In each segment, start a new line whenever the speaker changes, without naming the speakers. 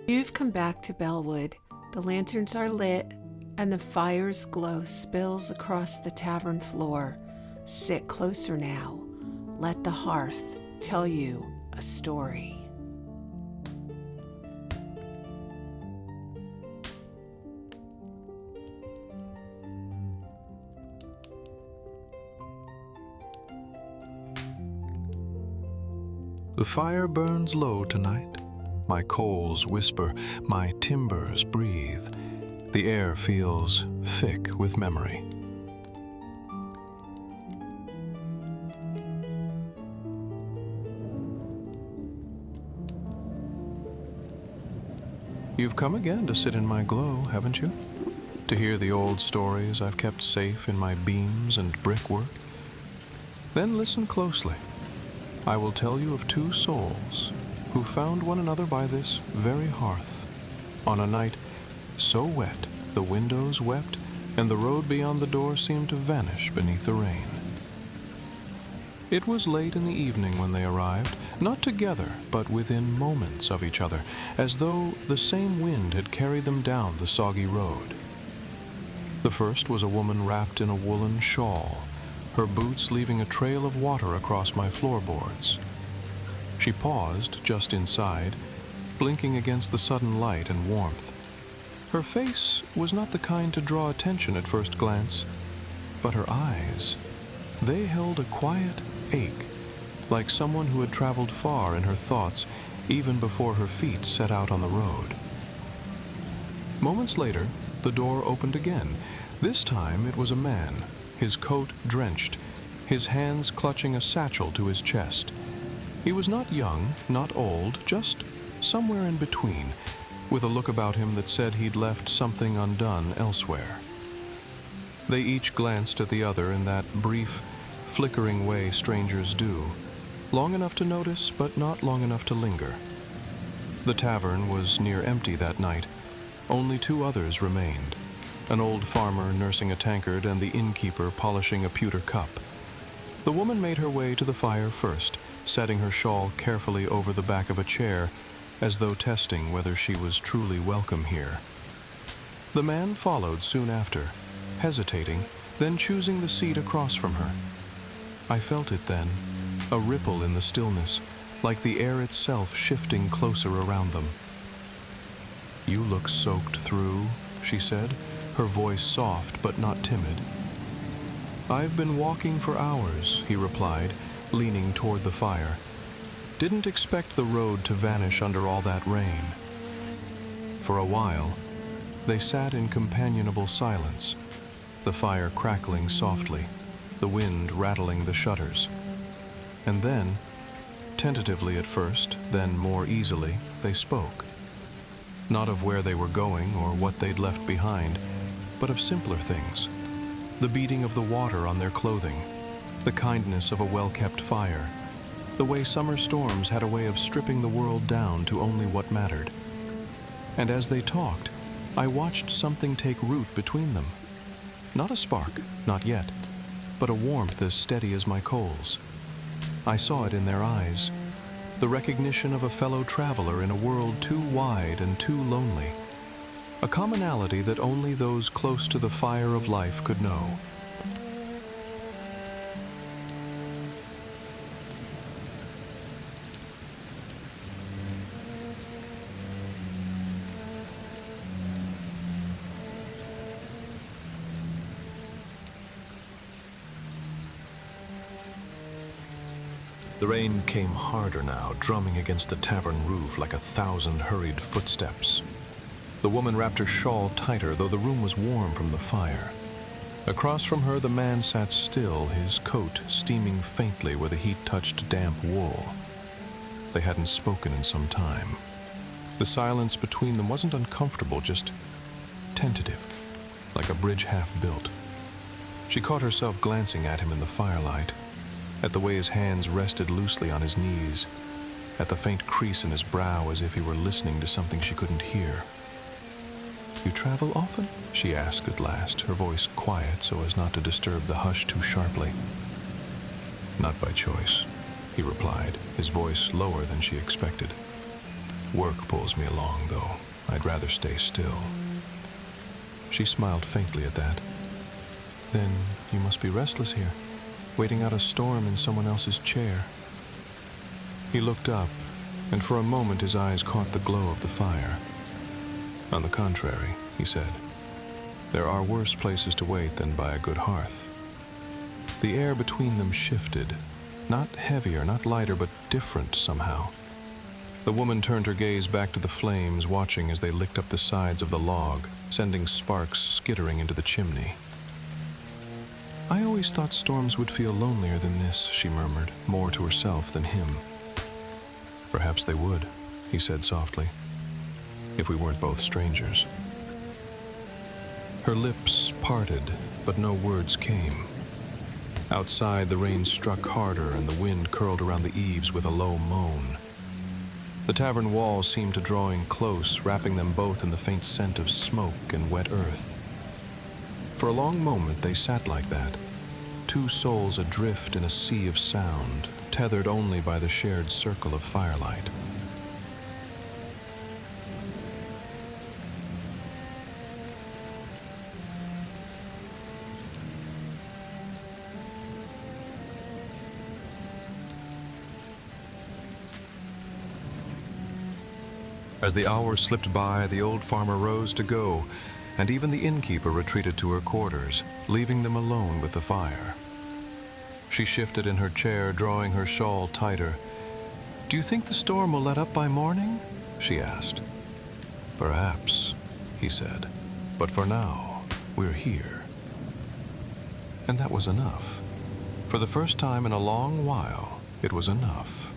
You've come back to Bellewood. The lanterns are lit, and the fire's glow spills across the tavern floor. Sit closer now. Let the hearth tell you a story.
The fire burns low tonight. My coals whisper, my timbers breathe. The air feels thick with memory. You've come again to sit in my glow, haven't you? To hear the old stories I've kept safe in my beams and brickwork? Then listen closely. I will tell you of two souls who found one another by this very hearth, on a night so wet the windows wept and the road beyond the door seemed to vanish beneath the rain. It was late in the evening when they arrived, not together, but within moments of each other, as though the same wind had carried them down the soggy road. The first was a woman wrapped in a woolen shawl, her boots leaving a trail of water across my floorboards. She paused just inside, blinking against the sudden light and warmth. Her face was not the kind to draw attention at first glance, but her eyes, they held a quiet ache, like someone who had traveled far in her thoughts even before her feet set out on the road. Moments later, the door opened again. This time it was a man, his coat drenched, his hands clutching a satchel to his chest. He was not young, not old, just somewhere in between, with a look about him that said he'd left something undone elsewhere. They each glanced at the other in that brief, flickering way strangers do, long enough to notice, but not long enough to linger. The tavern was near empty that night. Only two others remained, an old farmer nursing a tankard and the innkeeper polishing a pewter cup. The woman made her way to the fire first, setting her shawl carefully over the back of a chair, as though testing whether she was truly welcome here. The man followed soon after, hesitating, then choosing the seat across from her. I felt it then, a ripple in the stillness, like the air itself shifting closer around them. "You look soaked through," she said, her voice soft but not timid. "I've been walking for hours," he replied, leaning toward the fire. "Didn't expect the road to vanish under all that rain." For a while, they sat in companionable silence, the fire crackling softly, the wind rattling the shutters. And then, tentatively at first, then more easily, they spoke. Not of where they were going or what they'd left behind, but of simpler things. The beating of the water on their clothing, the kindness of a well-kept fire, the way summer storms had a way of stripping the world down to only what mattered. And as they talked, I watched something take root between them. Not a spark, not yet, but a warmth as steady as my coals. I saw it in their eyes, the recognition of a fellow traveler in a world too wide and too lonely, a commonality that only those close to the fire of life could know. The rain came harder now, drumming against the tavern roof like 1,000 hurried footsteps. The woman wrapped her shawl tighter, though the room was warm from the fire. Across from her, the man sat still, his coat steaming faintly where the heat touched damp wool. They hadn't spoken in some time. The silence between them wasn't uncomfortable, just tentative, like a bridge half built. She caught herself glancing at him in the firelight, at the way his hands rested loosely on his knees, at the faint crease in his brow as if he were listening to something she couldn't hear. "You travel often?" she asked at last, her voice quiet so as not to disturb the hush too sharply. "Not by choice," he replied, his voice lower than she expected. Work pulls me along, though. I'd rather stay still." She smiled faintly at that. "Then you must be restless here, waiting out a storm in someone else's chair." He looked up, and for a moment his eyes caught the glow of the fire. "On the contrary," he said, "there are worse places to wait than by a good hearth." The air between them shifted, not heavier, not lighter, but different somehow. The woman turned her gaze back to the flames, watching as they licked up the sides of the log, sending sparks skittering into the chimney. "I always thought storms would feel lonelier than this," she murmured, more to herself than him. "Perhaps they would," he said softly, "if we weren't both strangers." Her lips parted, but no words came. Outside, the rain struck harder and the wind curled around the eaves with a low moan. The tavern walls seemed to draw in close, wrapping them both in the faint scent of smoke and wet earth. For a long moment they sat like that, two souls adrift in a sea of sound, tethered only by the shared circle of firelight. As the hours slipped by, the old farmer rose to go, and even the innkeeper retreated to her quarters, leaving them alone with the fire. She shifted in her chair, drawing her shawl tighter. "Do you think the storm will let up by morning?" she asked. "Perhaps," he said, "but for now, we're here." And that was enough. For the first time in a long while, it was enough.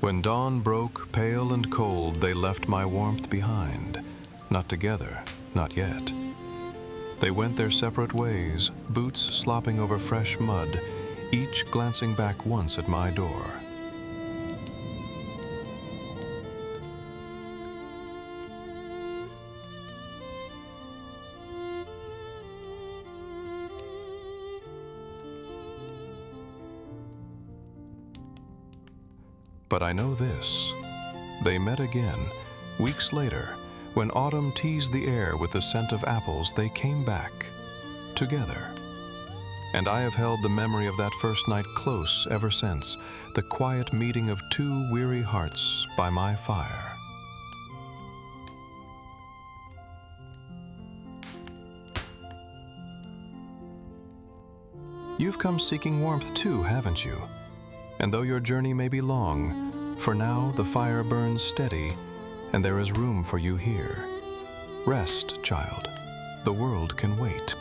When dawn broke, pale and cold, they left my warmth behind. Not together, not yet. They went their separate ways, boots slopping over fresh mud, each glancing back once at my door. But I know this. They met again. Weeks later, when autumn teased the air with the scent of apples, they came back, together. And I have held the memory of that first night close ever since, the quiet meeting of two weary hearts by my fire. You've come seeking warmth too, haven't you? And though your journey may be long, for now the fire burns steady, and there is room for you here. Rest, child. The world can wait.